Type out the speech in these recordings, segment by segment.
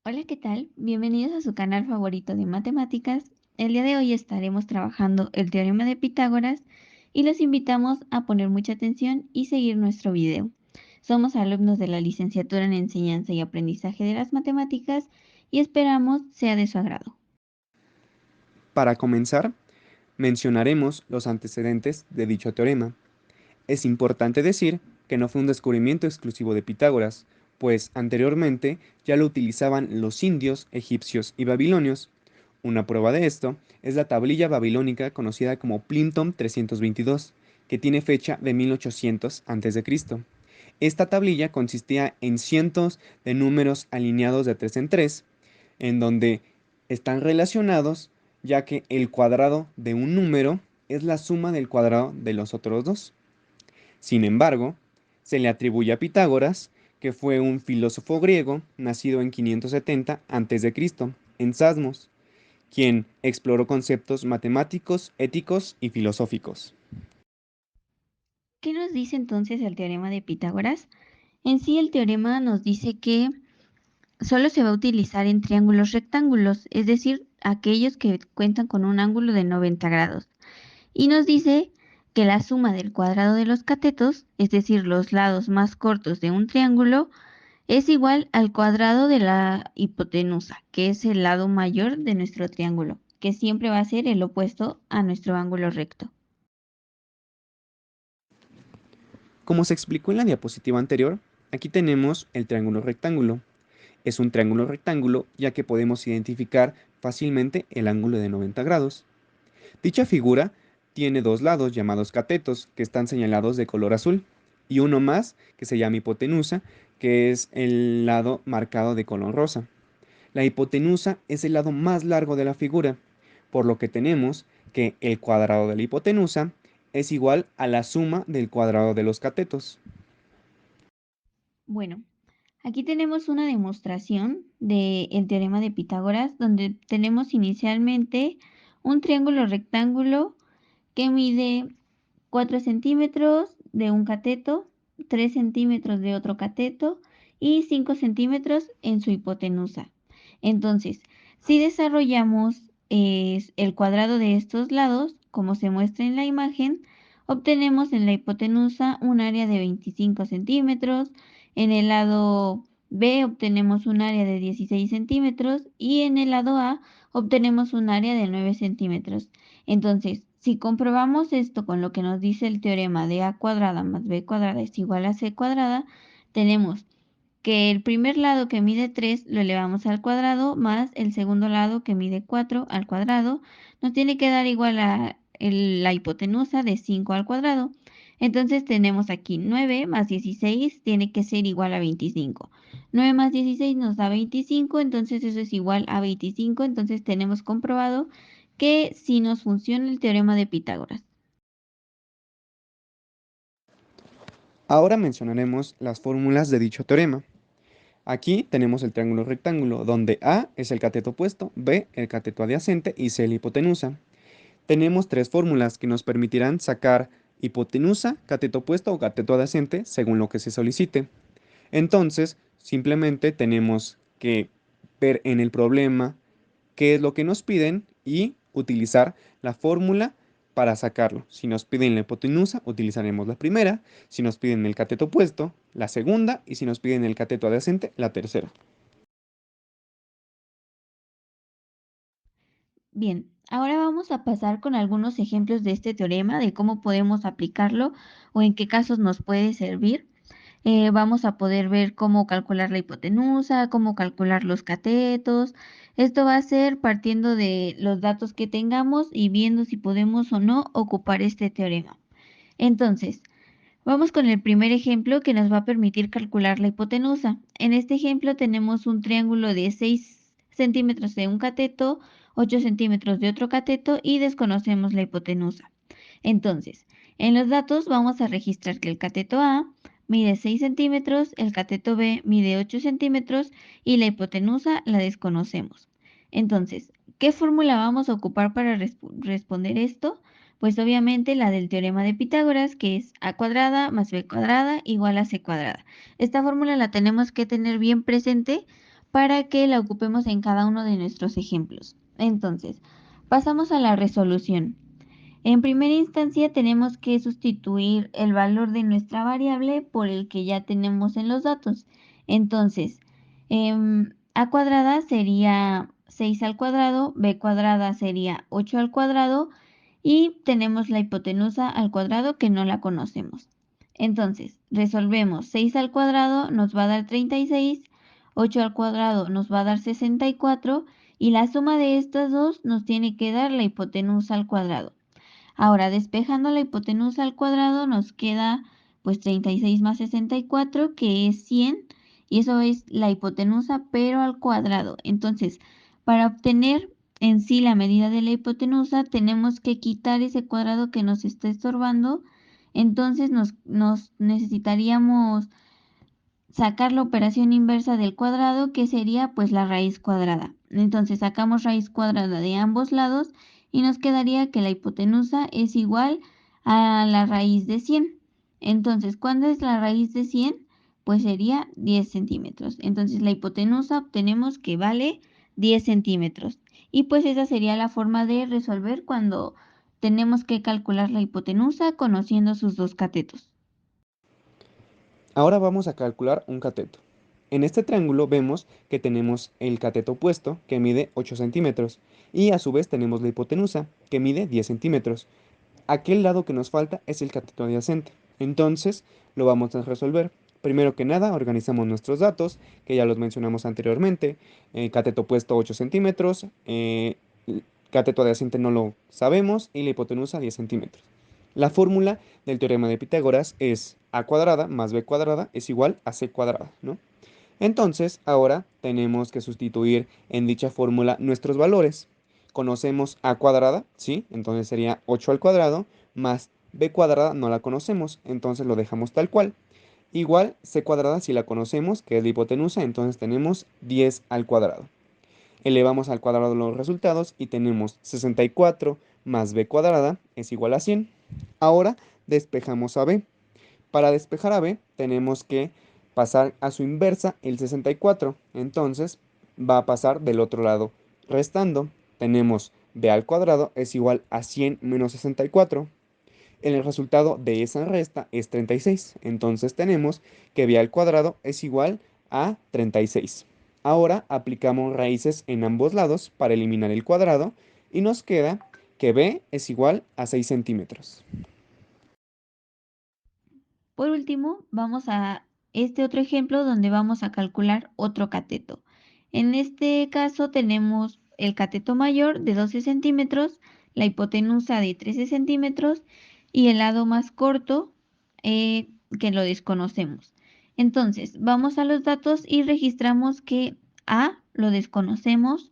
Hola, ¿qué tal? Bienvenidos a su canal favorito de matemáticas. El día de hoy estaremos trabajando el teorema de Pitágoras y los invitamos a poner mucha atención y seguir nuestro video. Somos alumnos de la licenciatura en Enseñanza y Aprendizaje de las Matemáticas y esperamos sea de su agrado. Para comenzar, mencionaremos los antecedentes de dicho teorema. Es importante decir que no fue un descubrimiento exclusivo de Pitágoras, pues anteriormente ya lo utilizaban los indios, egipcios y babilonios. Una prueba de esto es la tablilla babilónica conocida como Plimpton 322, que tiene fecha de 1800 a.C. Esta tablilla consistía en cientos de números alineados de 3 en 3, en donde están relacionados, ya que el cuadrado de un número es la suma del cuadrado de los otros dos. Sin embargo, se le atribuye a Pitágoras, que fue un filósofo griego nacido en 570 a.C., en Samos, quien exploró conceptos matemáticos, éticos y filosóficos. ¿Qué nos dice entonces el teorema de Pitágoras? En sí, el teorema nos dice que solo se va a utilizar en triángulos rectángulos, es decir, aquellos que cuentan con un ángulo de 90 grados. Y nos dice que la suma del cuadrado de los catetos, es decir, los lados más cortos de un triángulo, es igual al cuadrado de la hipotenusa, que es el lado mayor de nuestro triángulo, que siempre va a ser el opuesto a nuestro ángulo recto. Como se explicó en la diapositiva anterior, aquí tenemos el triángulo rectángulo. Es un triángulo rectángulo ya que podemos identificar fácilmente el ángulo de 90 grados. Dicha figura tiene dos lados llamados catetos que están señalados de color azul y uno más que se llama hipotenusa, que es el lado marcado de color rosa. La hipotenusa es el lado más largo de la figura, por lo que tenemos que el cuadrado de la hipotenusa es igual a la suma del cuadrado de los catetos. Bueno, aquí tenemos una demostración del teorema de Pitágoras, donde tenemos inicialmente un triángulo rectángulo que mide 4 centímetros de un cateto, 3 centímetros de otro cateto y 5 centímetros en su hipotenusa. Entonces, si desarrollamos el cuadrado de estos lados, como se muestra en la imagen, obtenemos en la hipotenusa un área de 25 centímetros, en el lado B obtenemos un área de 16 centímetros y en el lado A obtenemos un área de 9 centímetros. Entonces, si comprobamos esto con lo que nos dice el teorema de a cuadrada más b cuadrada es igual a c cuadrada, tenemos que el primer lado que mide 3 lo elevamos al cuadrado más el segundo lado que mide 4 al cuadrado, nos tiene que dar igual a la hipotenusa de 5 al cuadrado. Entonces tenemos aquí 9 más 16 tiene que ser igual a 25. 9 más 16 nos da 25, entonces eso es igual a 25, entonces tenemos comprobado que sí nos funciona el teorema de Pitágoras. Ahora mencionaremos las fórmulas de dicho teorema. Aquí tenemos el triángulo rectángulo, donde A es el cateto opuesto, B el cateto adyacente y C la hipotenusa. Tenemos tres fórmulas que nos permitirán sacar hipotenusa, cateto opuesto o cateto adyacente según lo que se solicite. Entonces, simplemente tenemos que ver en el problema qué es lo que nos piden y utilizar la fórmula para sacarlo. Si nos piden la hipotenusa, utilizaremos la primera. Si nos piden el cateto opuesto, la segunda. Y si nos piden el cateto adyacente, la tercera. Bien, ahora vamos a pasar con algunos ejemplos de este teorema, de cómo podemos aplicarlo o en qué casos nos puede servir. Vamos a poder ver cómo calcular la hipotenusa, cómo calcular los catetos. Esto va a ser partiendo de los datos que tengamos y viendo si podemos o no ocupar este teorema. Entonces, vamos con el primer ejemplo que nos va a permitir calcular la hipotenusa. En este ejemplo tenemos un triángulo de 6 centímetros de un cateto, 8 centímetros de otro cateto y desconocemos la hipotenusa. Entonces, en los datos vamos a registrar que el cateto A mide 6 centímetros, el cateto B mide 8 centímetros y la hipotenusa la desconocemos. Entonces, ¿qué fórmula vamos a ocupar para responder esto? Pues obviamente la del teorema de Pitágoras, que es a cuadrada más b cuadrada igual a c cuadrada. Esta fórmula la tenemos que tener bien presente para que la ocupemos en cada uno de nuestros ejemplos. Entonces, pasamos a la resolución. En primera instancia tenemos que sustituir el valor de nuestra variable por el que ya tenemos en los datos. Entonces, a cuadrada sería 6 al cuadrado, b cuadrada sería 8 al cuadrado y tenemos la hipotenusa al cuadrado que no la conocemos. Entonces, resolvemos 6 al cuadrado nos va a dar 36, 8 al cuadrado nos va a dar 64 y la suma de estas dos nos tiene que dar la hipotenusa al cuadrado. Ahora, despejando la hipotenusa al cuadrado nos queda pues 36 más 64 que es 100 y eso es la hipotenusa pero al cuadrado. Entonces, para obtener en sí la medida de la hipotenusa tenemos que quitar ese cuadrado que nos está estorbando. Entonces nos necesitaríamos sacar la operación inversa del cuadrado, que sería pues la raíz cuadrada. Entonces sacamos raíz cuadrada de ambos lados y nos quedaría que la hipotenusa es igual a la raíz de 100. Entonces, ¿cuándo es la raíz de 100? Pues sería 10 centímetros. Entonces la hipotenusa obtenemos que vale 10 centímetros. Y pues esa sería la forma de resolver cuando tenemos que calcular la hipotenusa conociendo sus dos catetos. Ahora vamos a calcular un cateto. En este triángulo vemos que tenemos el cateto opuesto, que mide 8 centímetros, y a su vez tenemos la hipotenusa, que mide 10 centímetros. Aquel lado que nos falta es el cateto adyacente. Entonces, lo vamos a resolver. Primero que nada, organizamos nuestros datos, que ya los mencionamos anteriormente. Cateto opuesto 8 centímetros, cateto adyacente no lo sabemos, y la hipotenusa 10 centímetros. La fórmula del teorema de Pitágoras es a cuadrada más b cuadrada es igual a c cuadrada, ¿no? Entonces, ahora tenemos que sustituir en dicha fórmula nuestros valores. Conocemos a cuadrada, ¿sí? Entonces sería 8 al cuadrado más b cuadrada no la conocemos, entonces lo dejamos tal cual. Igual c cuadrada si la conocemos, que es la hipotenusa, entonces tenemos 10 al cuadrado. Elevamos al cuadrado los resultados y tenemos 64 más b cuadrada es igual a 100. Ahora despejamos a b. Para despejar a b tenemos que pasar a su inversa el 64. Entonces va a pasar del otro lado. Restando, tenemos b al cuadrado es igual a 100 menos 64. El resultado de esa resta es 36. Entonces tenemos que b al cuadrado es igual a 36. Ahora aplicamos raíces en ambos lados para eliminar el cuadrado y nos queda que b es igual a 6 centímetros. Por último, vamos a este otro ejemplo donde vamos a calcular otro cateto. En este caso tenemos el cateto mayor de 12 centímetros, la hipotenusa de 13 centímetros y el lado más corto que lo desconocemos. Entonces, vamos a los datos y registramos que A lo desconocemos,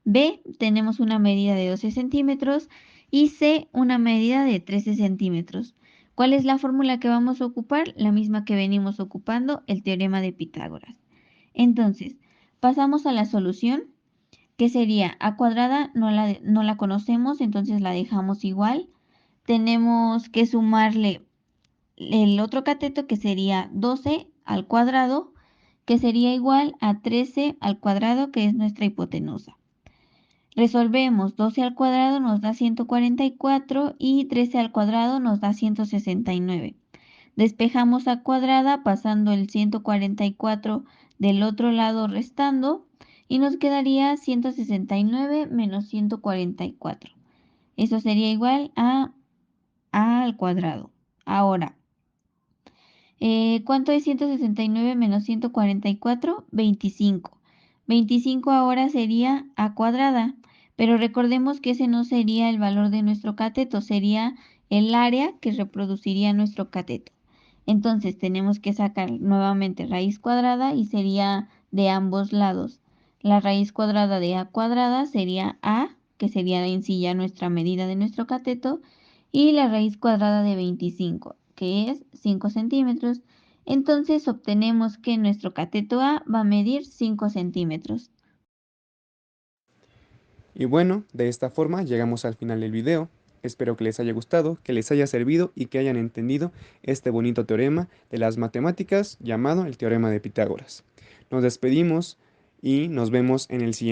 B tenemos una medida de 12 centímetros y C una medida de 13 centímetros. ¿Cuál es la fórmula que vamos a ocupar? La misma que venimos ocupando, el teorema de Pitágoras. Entonces, pasamos a la solución, que sería a cuadrada, no la conocemos, entonces la dejamos igual. Tenemos que sumarle el otro cateto, que sería 12 al cuadrado, que sería igual a 13 al cuadrado, que es nuestra hipotenusa. Resolvemos 12 al cuadrado nos da 144 y 13 al cuadrado nos da 169. Despejamos a cuadrada pasando el 144 del otro lado restando y nos quedaría 169 menos 144. Eso sería igual a al cuadrado. Ahora, ¿cuánto es 169 menos 144? 25. 25 ahora sería a cuadrada, pero recordemos que ese no sería el valor de nuestro cateto, sería el área que reproduciría nuestro cateto. Entonces tenemos que sacar nuevamente raíz cuadrada y sería de ambos lados. La raíz cuadrada de a cuadrada sería a, que sería en sí ya nuestra medida de nuestro cateto, y la raíz cuadrada de 25, que es 5 centímetros. Entonces obtenemos que nuestro cateto A va a medir 5 centímetros. Y bueno, de esta forma llegamos al final del video. Espero que les haya gustado, que les haya servido y que hayan entendido este bonito teorema de las matemáticas llamado el teorema de Pitágoras. Nos despedimos y nos vemos en el siguiente.